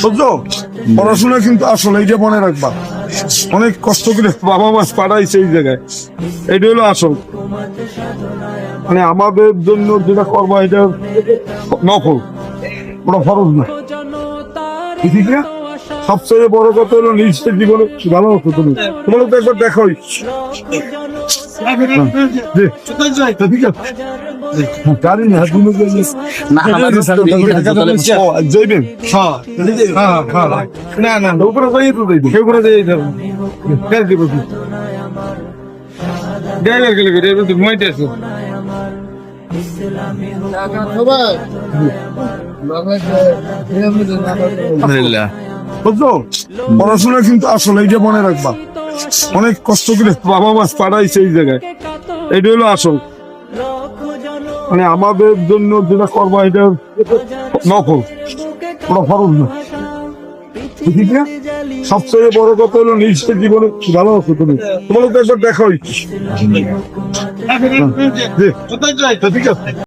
বুঝছো, পড়াশোনা কিন্তু আসলে এইটা মনে রাখবা, অনেক কষ্ট করে বাবা মা পাঠাইছে এই জায়গায়, এইটা হলো আসল। মানে আমাদের জন্য যেটা করবা এটা নফল, ওটা ফরজ না, ঠিক না? সবচেয়ে বড় কথা হলো নিজের জীবনে ভালো হতো। তুমি তোমার তো একবার দেখোই, ঠিক আছে? গাড়ি না তুমি যাইবেন না না উপরে যাই তো যাইব, কেউ করে যাই দিব ড্রাইভার গেলে মইতে আছে। বুঝছো, পড়াশোনা কিন্তু আসলে এইটা মনে রাখবা, অনেক কষ্ট করে বাবা মা পাঠাইছে এই জায়গায়, এইটা হলো আসল। মানে আমাদের জন্য যেটা করবা এটা নফল, ওটা ফরজ না, ঠিক না? সবচেয়ে বড় কথা হলো নিজের জীবনে ভালো হতো। তুমি তোমার তো একবার দেখোই, ঠিক আছে?